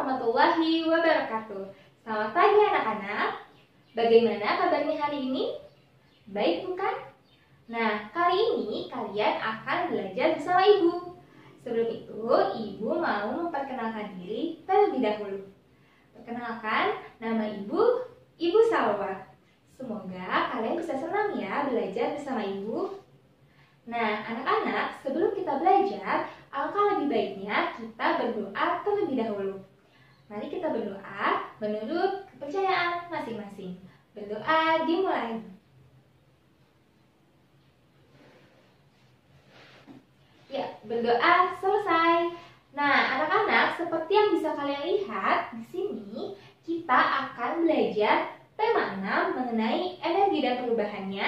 warahmatullahi wabarakatuh. Selamat pagi anak-anak. Bagaimana kabarnya hari ini? Baik bukan? Nah, kali ini kalian akan belajar bersama Ibu. Sebelum itu, Ibu mau memperkenalkan diri terlebih dahulu. Perkenalkan, nama Ibu, Ibu Salwa. Semoga kalian bisa senang ya belajar bersama Ibu. Nah, anak-anak, sebelum kita belajar, alangkah lebih baiknya kita berdoa terlebih dahulu. Mari kita berdoa menurut kepercayaan masing-masing. Berdoa dimulai. Ya, berdoa selesai. Nah, anak-anak, seperti yang bisa kalian lihat di sini, kita akan belajar tema 6 mengenai energi dan perubahannya.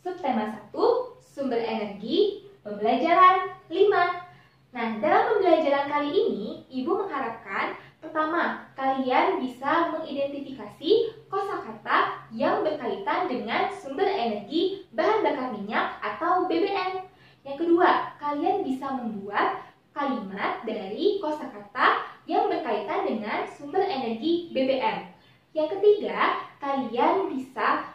Subtema 1, sumber energi, pembelajaran 5. Nah, dalam pembelajaran kali ini, Ibu mengharapkan pertama, kalian bisa mengidentifikasi kosakata yang berkaitan dengan sumber energi bahan bakar minyak atau BBM. Yang kedua, kalian bisa membuat kalimat dari kosakata yang berkaitan dengan sumber energi BBM. Yang ketiga, kalian bisa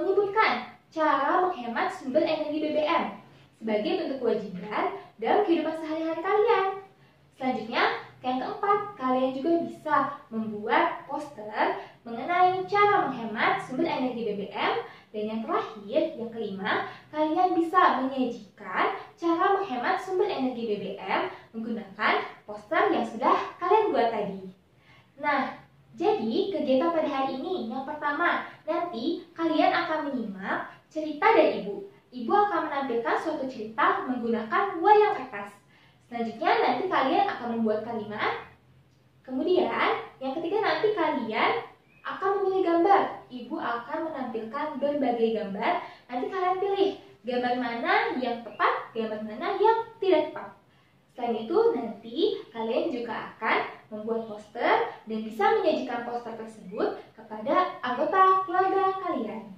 menyebutkan cara menghemat sumber energi BBM sebagai bentuk kewajiban dalam kehidupan sehari-hari kalian. Selanjutnya, yang keempat, kalian juga bisa membuat poster mengenai cara menghemat sumber energi BBM. Dan yang terakhir, yang kelima, kalian bisa menyajikan cara menghemat sumber energi BBM menggunakan poster yang sudah kalian buat tadi. Nah, jadi kegiatan pada hari ini, yang pertama, nanti kalian akan menyimak cerita dari Ibu. Ibu akan menampilkan suatu cerita menggunakan wayang kertas. Selanjutnya nanti kalian akan membuat kalimat. Kemudian yang ketiga nanti kalian akan memilih gambar. Ibu akan menampilkan berbagai gambar. Nanti kalian pilih gambar mana yang tepat, gambar mana yang tidak tepat. Selain itu nanti kalian juga akan membuat poster dan bisa menyajikan poster tersebut kepada anggota keluarga kalian.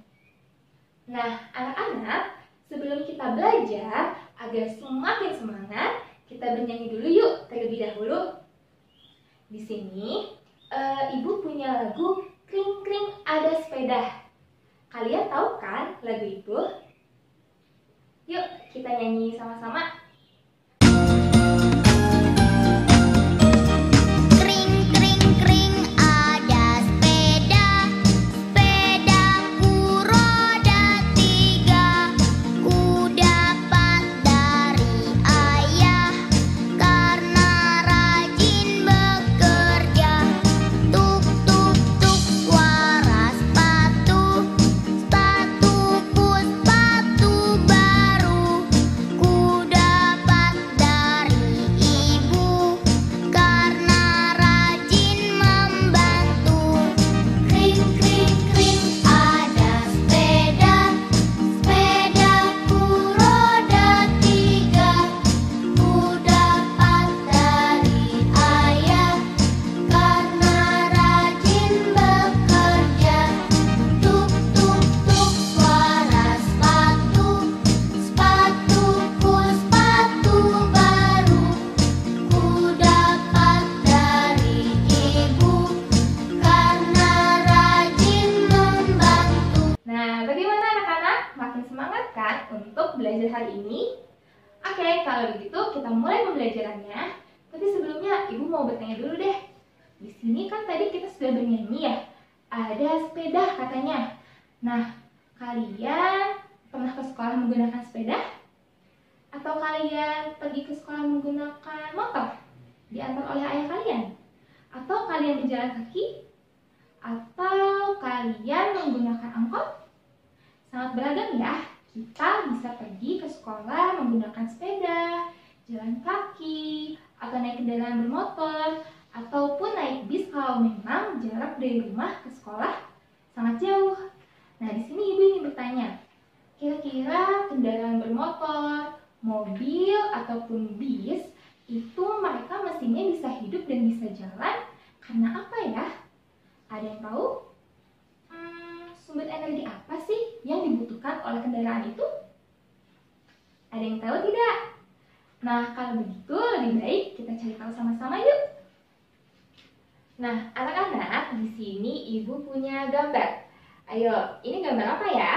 Nah, anak-anak, sebelum kita belajar agar semakin semangat, kita bernyanyi dulu yuk terlebih dahulu. Di sini Ibu punya lagu Kring Kring Ada Sepeda. Kalian tahu kan lagu itu? Yuk kita nyanyi sama-sama. Untuk belajar hari ini. Oke, kalau begitu kita mulai pembelajarannya. Tapi sebelumnya Ibu mau bertanya dulu deh. Di sini kan tadi kita sudah bernyanyi ya. Ada sepeda katanya. Nah, kalian pernah ke sekolah menggunakan sepeda? Atau kalian pergi ke sekolah menggunakan motor? Diantar oleh ayah kalian? Atau kalian berjalan kaki? Atau kalian menggunakan angkot? Sangat beragam ya. Kita bisa pergi ke sekolah menggunakan sepeda, jalan kaki, atau naik kendaraan bermotor, ataupun naik bis kalau memang jarak dari rumah ke sekolah sangat jauh. Nah, di sini Ibu ingin bertanya, kira-kira kendaraan bermotor, mobil, ataupun bis, itu mereka mesinnya bisa hidup dan bisa jalan karena apa ya? Ada yang tahu? Sumber energi apa sih yang dibutuhkan oleh kendaraan itu? Ada yang tahu tidak? Nah, kalau begitu lebih baik kita cari tahu sama-sama yuk. Nah, anak-anak, di sini Ibu punya gambar. Ayo, ini gambar apa ya?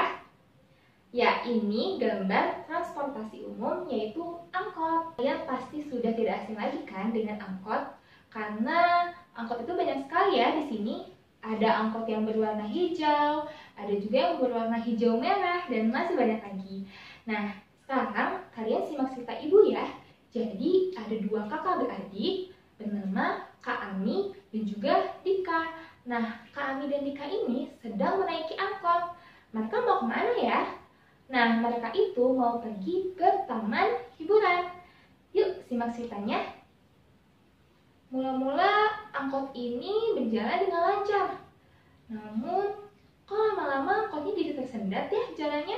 Ya, ini gambar transportasi umum yaitu angkot. Kalian pasti sudah tidak asing lagi kan dengan angkot? Karena angkot itu banyak sekali ya di sini. Ada angkot yang berwarna hijau, ada juga yang berwarna hijau merah, dan masih banyak lagi. Nah, sekarang kalian simak cerita Ibu ya. Jadi, ada dua kakak beradik bernama Kak Ami dan juga Dika. Nah, Kak Ami dan Dika ini sedang menaiki angkot. Mereka mau kemana ya? Nah, mereka itu mau pergi ke taman hiburan. Yuk, simak ceritanya. Mula-mula angkot ini berjalan dengan lancar. Namun, kok lama-lama angkotnya jadi tersendat ya jalannya?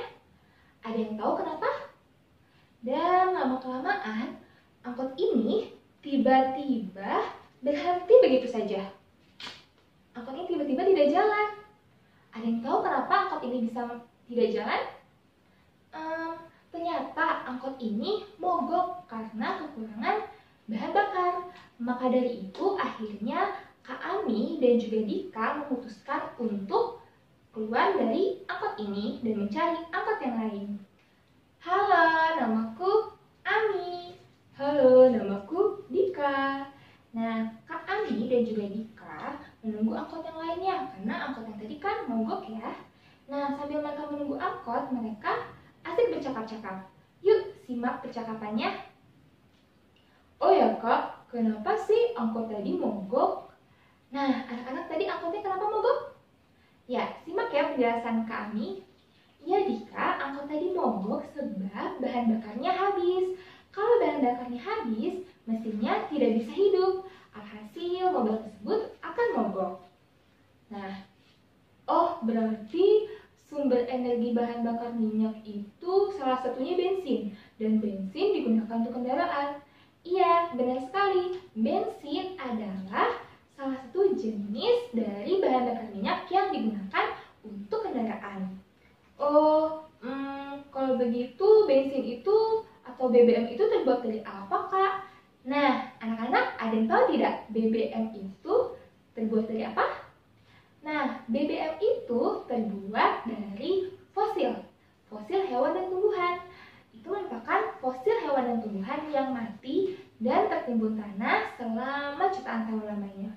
Ada yang tahu kenapa? Dan lama-kelamaan, angkot ini tiba-tiba berhenti begitu saja. Angkot ini tiba-tiba tidak jalan. Ada yang tahu kenapa angkot ini bisa tidak jalan? Ternyata angkot ini mogok karena kekurangan bahan bakar. Maka dari itu akhirnya Kak Ami dan juga Dika memutuskan untuk keluar dari angkot ini dan mencari angkot yang lain. Halo, namaku Ami. Halo, namaku Dika. Nah, Kak Ami dan juga Dika menunggu angkot yang lainnya karena angkot yang tadi kan mogok ya. Nah, sambil mereka menunggu angkot, mereka asik bercakap-cakap. Yuk, simak percakapannya. Oh ya kak, kenapa sih angkot tadi mogok? Nah, anak-anak tadi angkotnya kenapa mogok? Ya, simak ya penjelasan Kak Ami. Ya Dika, angkot tadi mogok sebab bahan bakarnya habis. Kalau bahan bakarnya habis, mesinnya tidak bisa hidup. Alhasil mobil tersebut akan mogok. Nah, oh berarti sumber energi bahan bakar minyak itu salah satunya bensin, dan bensin digunakan untuk kendaraan. Iya, benar sekali. Bensin adalah salah satu jenis dari bahan bakar minyak yang digunakan untuk kendaraan. Oh, kalau begitu bensin itu atau BBM itu terbuat dari apa, Kak? Nah, anak-anak ada yang tahu tidak BBM itu terbuat dari apa? Nah, BBM itu terbuat dari fosil hewan dan tumbuhan. Itu merupakan fosil hewan dan tumbuhan yang mati dan tertimbun tanah selama jutaan tahun lamanya.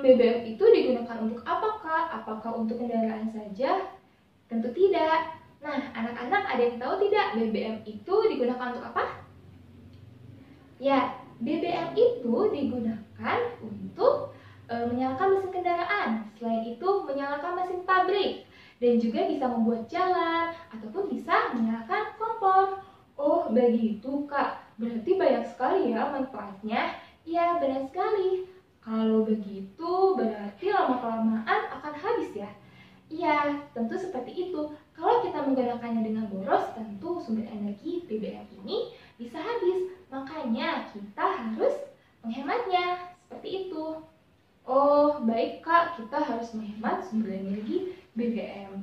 BBM itu digunakan untuk apa, Kak? Apakah untuk kendaraan saja? Tentu tidak. Nah, anak-anak ada yang tahu tidak BBM itu digunakan untuk apa? Ya, BBM itu digunakan untuk menyalakan mesin kendaraan. Selain itu menyalakan mesin pabrik dan juga bisa membuat jalan ataupun bisa menyalakan kompor. Oh begitu kak, berarti banyak sekali ya manfaatnya. Ya benar sekali. Kalau begitu berarti lama-kelamaan akan habis ya. Iya, tentu seperti itu. Kalau kita menggunakannya dengan boros, tentu sumber energi BBM ini bisa habis. Makanya kita harus menghematnya. Seperti itu. Oh, baik Kak, kita harus menghemat sumber energi BBM.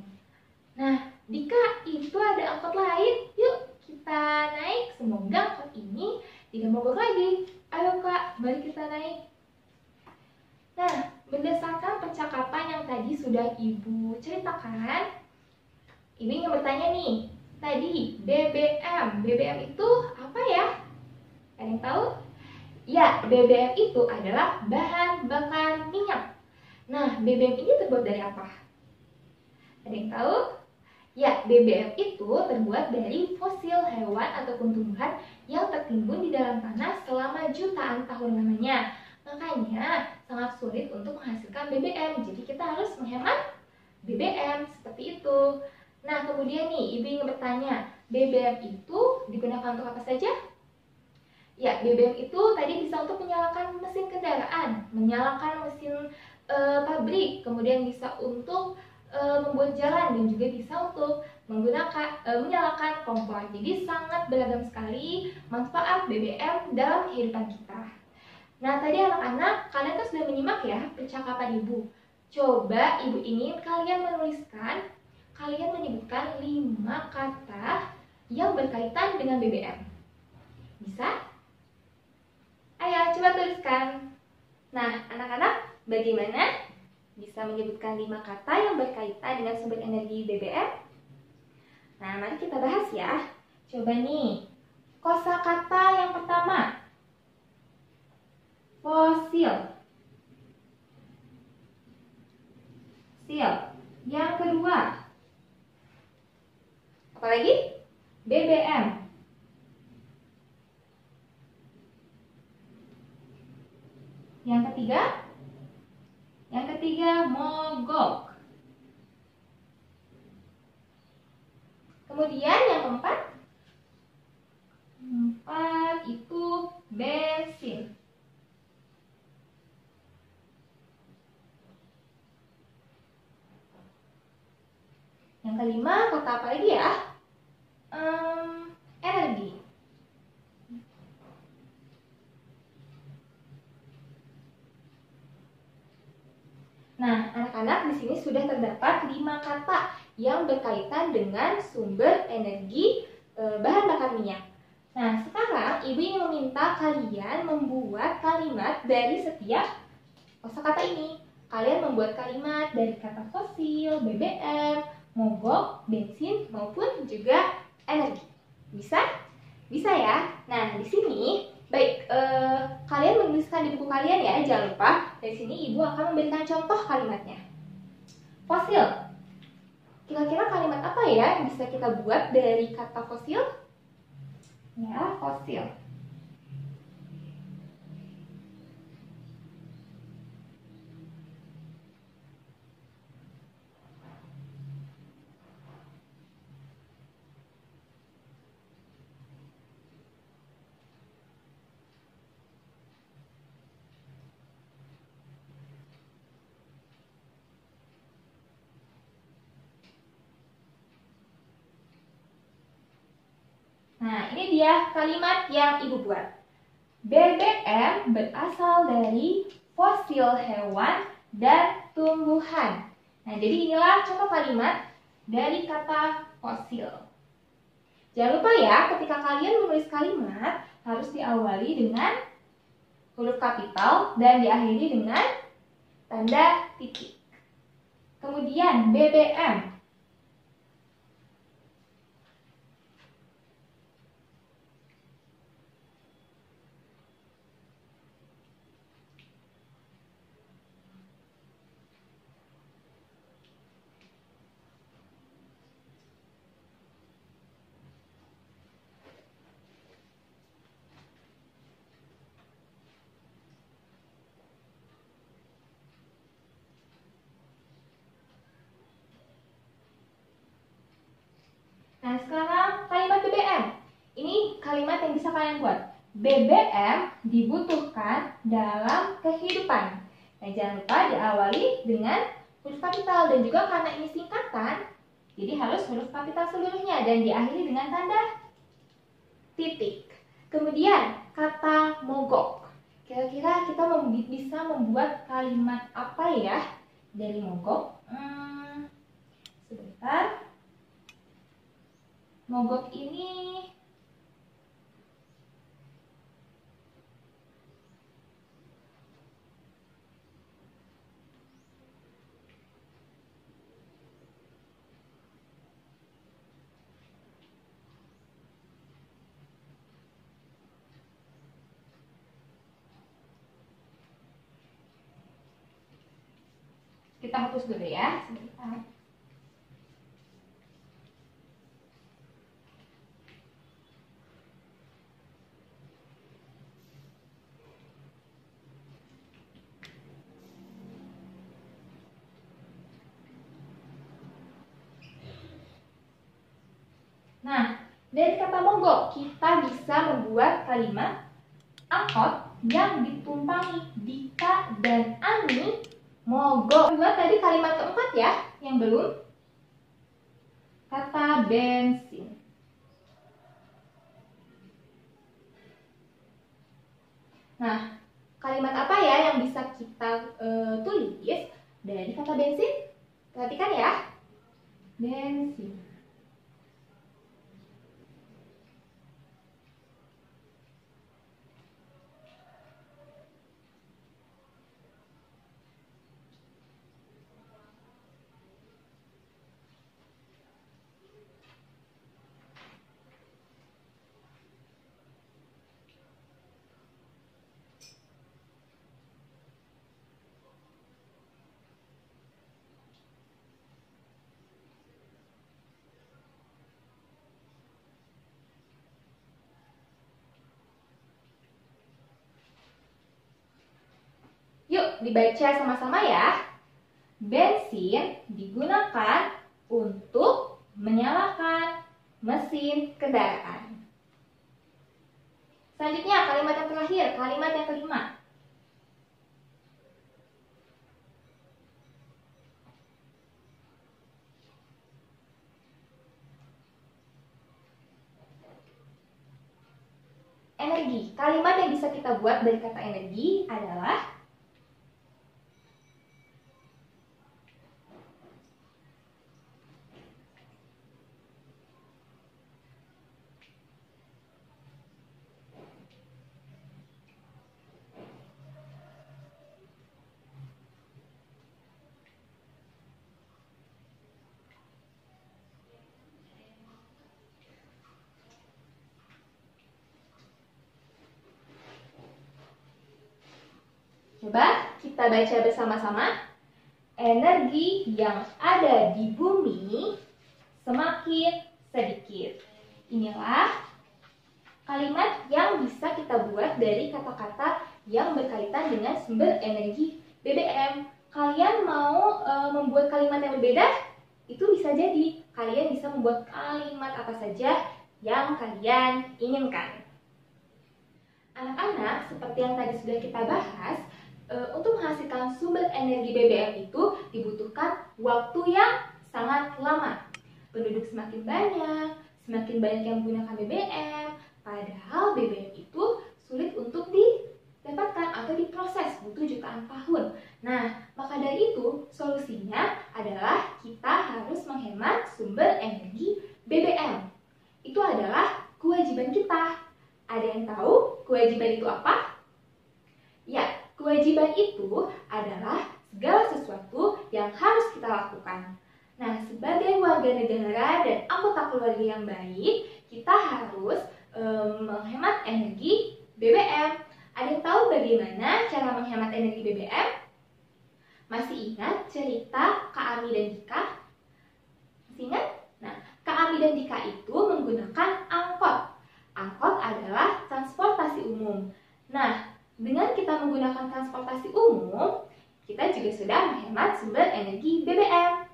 Nah, Dika, itu ada angkot lain. Yuk, kita naik. Semoga angkot ini tidak mogok lagi. Ayo Kak, mari kita naik. Nah, berdasarkan percakapan yang tadi sudah Ibu ceritakan, Ibu ingin bertanya nih, tadi BBM itu apa ya? Ada yang tahu? Ya, BBM itu adalah bahan bakar minyak. Nah, BBM ini terbuat dari apa? Ada yang tahu? Ya, BBM itu terbuat dari fosil hewan ataupun tumbuhan yang tertimbun di dalam tanah selama jutaan tahun lamanya. Makanya sangat sulit untuk menghasilkan BBM. Jadi kita harus menghemat BBM seperti itu. Nah, kemudian nih, Ibu ingin bertanya, BBM itu digunakan untuk apa saja? Ya, BBM itu tadi bisa untuk menyalakan mesin kendaraan, menyalakan mesin pabrik, kemudian bisa untuk membuat jalan dan juga bisa untuk menyalakan kompor. Jadi sangat beragam sekali manfaat BBM dalam kehidupan kita. Nah, tadi anak-anak, kalian kan sudah menyimak ya percakapan Ibu. Coba Ibu ingin kalian menyebutkan 5 kata yang berkaitan dengan BBM. Bisa? Ayo, coba tuliskan. Nah, anak-anak, bagaimana bisa menyebutkan 5 kata yang berkaitan dengan sumber energi BBM? Nah, mari kita bahas ya. Coba nih, kosakata yang pertama, fosil. Yang kedua, apa lagi? BBM. Yang ketiga mogok. Kemudian yang keempat itu bensin. Yang kelima, kata apa lagi ya? Energi. Nah, anak-anak, di sini sudah terdapat 5 kata yang berkaitan dengan sumber energi bahan bakar minyak. Nah, sekarang Ibu ingin meminta kalian membuat kalimat dari setiap kosakata ini. Kalian membuat kalimat dari kata fosil, BBM, mogok, bensin, maupun juga energi. Bisa? Bisa ya? Nah, di sini baik, kalian menuliskan di buku kalian ya, jangan lupa. Dari sini Ibu akan memberikan contoh kalimatnya. Fosil. Kira-kira kalimat apa ya yang bisa kita buat dari kata fosil? Ya, fosil. Nah, ini dia kalimat yang Ibu buat. BBM berasal dari fosil hewan dan tumbuhan. Nah, jadi inilah contoh kalimat dari kata fosil. Jangan lupa ya, ketika kalian menulis kalimat harus diawali dengan huruf kapital dan diakhiri dengan tanda titik. Kemudian BBM. Nah, sekarang kalimat BBM. Ini kalimat yang bisa kalian buat. BBM dibutuhkan dalam kehidupan. Nah, jangan lupa diawali dengan huruf kapital dan juga karena ini singkatan, jadi harus huruf kapital seluruhnya dan diakhiri dengan tanda titik. Kemudian kata mogok. Kira-kira kita bisa membuat kalimat apa ya dari mogok? Sebentar. Mogok ini kita hapus dulu ya sebentar. Nah, dari kata mogok kita bisa membuat kalimat angkot yang ditumpangi Dika dan Ani mogok. Buat tadi kalimat keempat ya, yang belum. Kata bensin. Nah, kalimat apa ya yang bisa kita tulis dari kata bensin? Perhatikan ya. Bensin. Yuk, dibaca sama-sama ya. Bensin digunakan untuk menyalakan mesin kendaraan. Selanjutnya, kalimat yang terakhir, kalimat yang kelima. Energi. Kalimat yang bisa kita buat dari kata energi adalah coba kita baca bersama-sama. Energi yang ada di bumi semakin sedikit. Inilah kalimat yang bisa kita buat dari kata-kata yang berkaitan dengan sumber energi BBM. Kalian mau membuat kalimat yang berbeda? Itu bisa jadi. Kalian bisa membuat kalimat apa saja yang kalian inginkan. Anak-anak, seperti yang tadi sudah kita bahas, untuk menghasilkan sumber energi BBM itu dibutuhkan waktu yang sangat lama. Penduduk semakin banyak yang menggunakan BBM, padahal BBM itu sulit untuk didapatkan atau diproses, butuh jutaan tahun. Nah, maka dari itu solusinya adalah kita harus menghemat sumber energi BBM. Itu adalah kewajiban kita. Ada yang tahu kewajiban itu apa? Ya, kewajiban itu adalah segala sesuatu yang harus kita lakukan. Nah, sebagai warga negara dan anggota keluarga yang baik, kita harus menghemat energi BBM. Ada yang tahu bagaimana cara menghemat energi BBM? Masih ingat cerita Kak Ami dan Dika? Masih ingat? Nah, Kak Ami dan Dika itu menggunakan angkot. Angkot adalah transportasi umum. Nah, dengan kita menggunakan transportasi umum, kita juga sudah menghemat sumber energi BBM.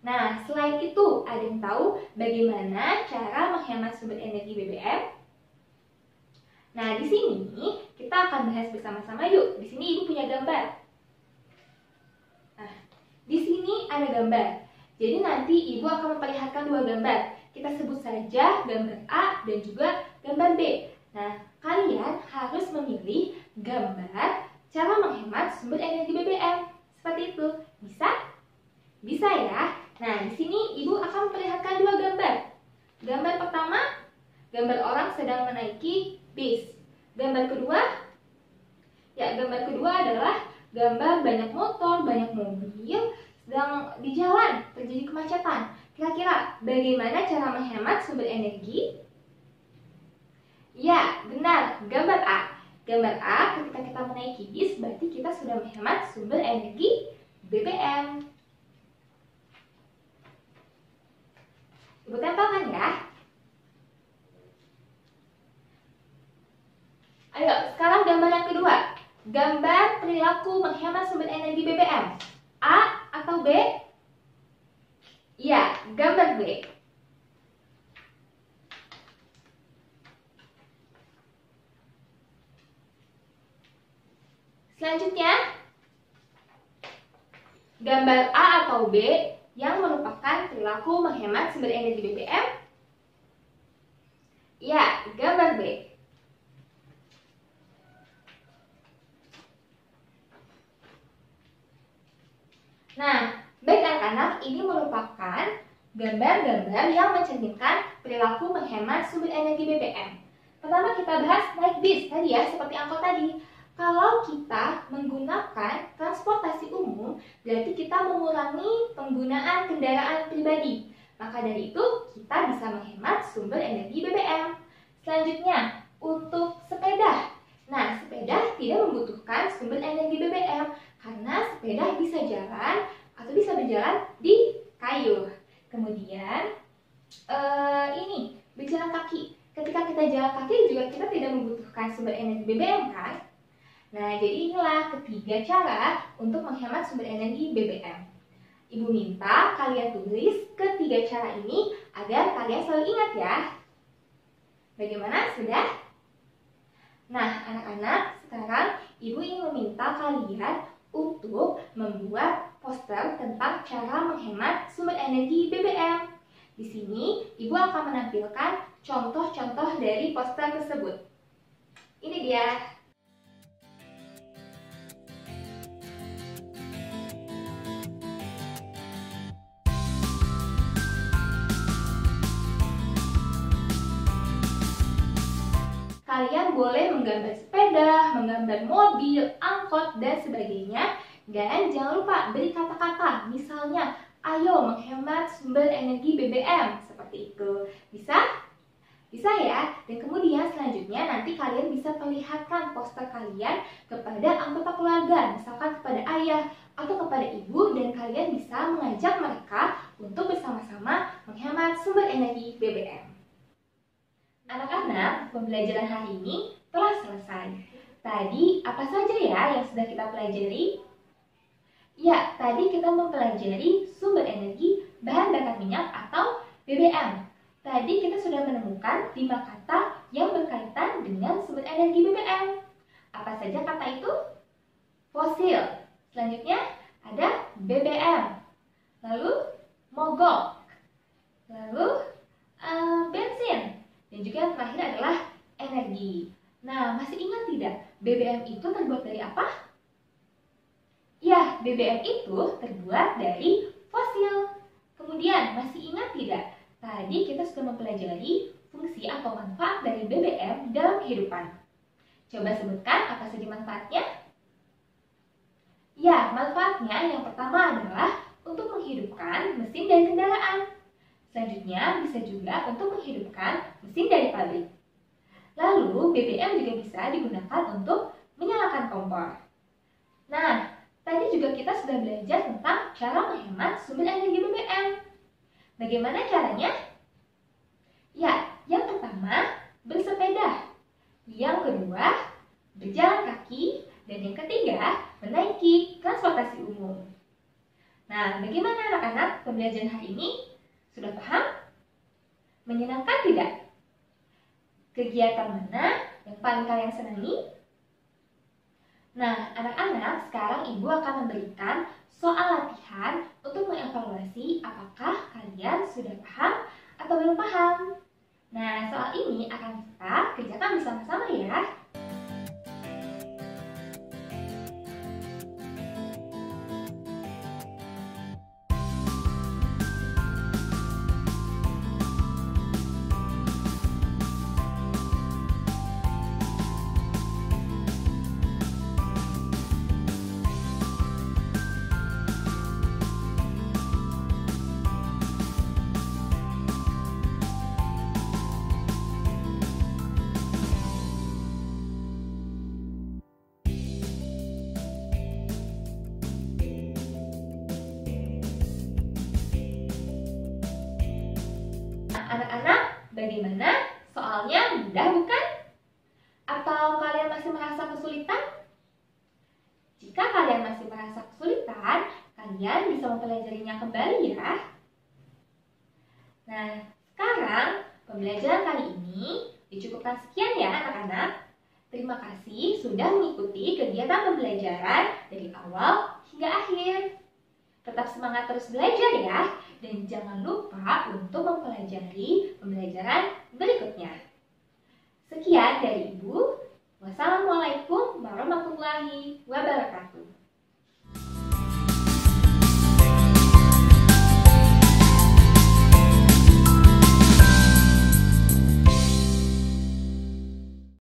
Nah, selain itu, ada yang tahu bagaimana cara menghemat sumber energi BBM? Nah, di sini kita akan bahas bersama-sama yuk. Di sini Ibu punya gambar. Nah, di sini ada gambar. Jadi nanti Ibu akan memperlihatkan dua gambar. Kita sebut saja gambar A dan juga gambar B. Nah, kalian harus memilih gambar cara menghemat sumber energi BBM. Seperti itu. Bisa? Bisa ya? Nah, di sini Ibu akan memperlihatkan dua gambar. Gambar pertama, gambar orang sedang menaiki bis. Gambar kedua, gambar kedua adalah gambar banyak motor, banyak mobil sedang di jalan, terjadi kemacetan. Kira-kira bagaimana cara menghemat sumber energi? Ya, benar, gambar A. Gambar A, ketika kita menaiki bis, berarti kita sudah menghemat sumber energi BBM. Ibu tempelkan ya. Ayo, sekarang gambar yang kedua. Gambar perilaku menghemat sumber energi BBM. A atau B? Ya, gambar B. Selanjutnya, gambar A atau B yang merupakan perilaku menghemat sumber energi BBM? Ya, gambar B. Nah, baik anak-anak, ini merupakan gambar-gambar yang mencerminkan perilaku menghemat sumber energi BBM. Pertama kita bahas naik bis tadi ya, seperti angkot tadi. Kalau kita menggunakan transportasi umum, berarti kita mengurangi penggunaan kendaraan pribadi. Maka dari itu, kita bisa menghemat sumber energi BBM. Selanjutnya, untuk sepeda. Nah, sepeda tidak membutuhkan sumber energi BBM, karena sepeda bisa jalan atau bisa berjalan di kayu. Kemudian, ini, berjalan kaki. Ketika kita jalan kaki juga kita tidak membutuhkan sumber energi BBM kan? Nah, jadi inilah ketiga cara untuk menghemat sumber energi BBM. Ibu minta kalian tulis ketiga cara ini agar kalian selalu ingat ya. Bagaimana? Sudah? Nah, anak-anak, sekarang Ibu ingin meminta kalian untuk membuat poster tentang cara menghemat sumber energi BBM. Di sini, Ibu akan menampilkan contoh-contoh dari poster tersebut. Ini dia. Kalian boleh menggambar sepeda, menggambar mobil, angkot, dan sebagainya. Dan jangan lupa beri kata-kata, misalnya, ayo menghemat sumber energi BBM, seperti itu. Bisa? Bisa ya? Dan kemudian selanjutnya nanti kalian bisa perlihatkan poster kalian kepada anggota keluarga, misalkan kepada ayah atau kepada ibu, dan kalian bisa mengajak mereka untuk bersama-sama menghemat sumber energi BBM. Anak-anak, pembelajaran hari ini telah selesai. Tadi apa saja ya yang sudah kita pelajari? Ya, tadi kita mempelajari sumber energi bahan bakar minyak atau BBM. Tadi kita sudah menemukan 5 kata yang berkaitan dengan sumber energi BBM. Apa saja kata itu? Fosil. Selanjutnya ada BBM. Lalu mogok. Lalu bensin. Dan juga yang terakhir adalah energi. Nah, masih ingat tidak? BBM itu terbuat dari apa? Ya, BBM itu terbuat dari fosil. Kemudian, masih ingat tidak? Tadi kita sudah mempelajari fungsi atau manfaat dari BBM dalam kehidupan. Coba sebutkan apa saja manfaatnya? Ya, manfaatnya yang pertama adalah untuk menghidupkan mesin dan kendaraan. Selanjutnya, bisa juga untuk menghidupkan mesin dari pabrik. Lalu, BBM juga bisa digunakan untuk menyalakan kompor. Nah, tadi juga kita sudah belajar tentang cara menghemat sumber energi BBM. Bagaimana caranya? Ya, yang pertama, bersepeda. Yang kedua, berjalan kaki. Dan yang ketiga, menaiki transportasi umum. Nah, bagaimana anak-anak pembelajaran hari ini? Sudah paham? Menyenangkan tidak? Kegiatan mana yang paling kalian senangi? Nah, anak-anak, sekarang Ibu akan memberikan soal latihan untuk mengevaluasi apakah kalian sudah paham atau belum paham. Nah, soal ini akan kita kerjakan bersama-sama ya. Anak-anak, bagaimana? Soalnya mudah bukan? Atau kalian masih merasa kesulitan? Jika kalian masih merasa kesulitan, kalian bisa mempelajarinya kembali ya. Nah, sekarang pembelajaran kali ini dicukupkan sekian ya anak-anak. Terima kasih sudah mengikuti kegiatan pembelajaran dari awal hingga akhir. Tetap semangat terus belajar ya. Dan jangan lupa untuk mempelajari pembelajaran berikutnya. Sekian dari Ibu. Wassalamualaikum warahmatullahi wabarakatuh.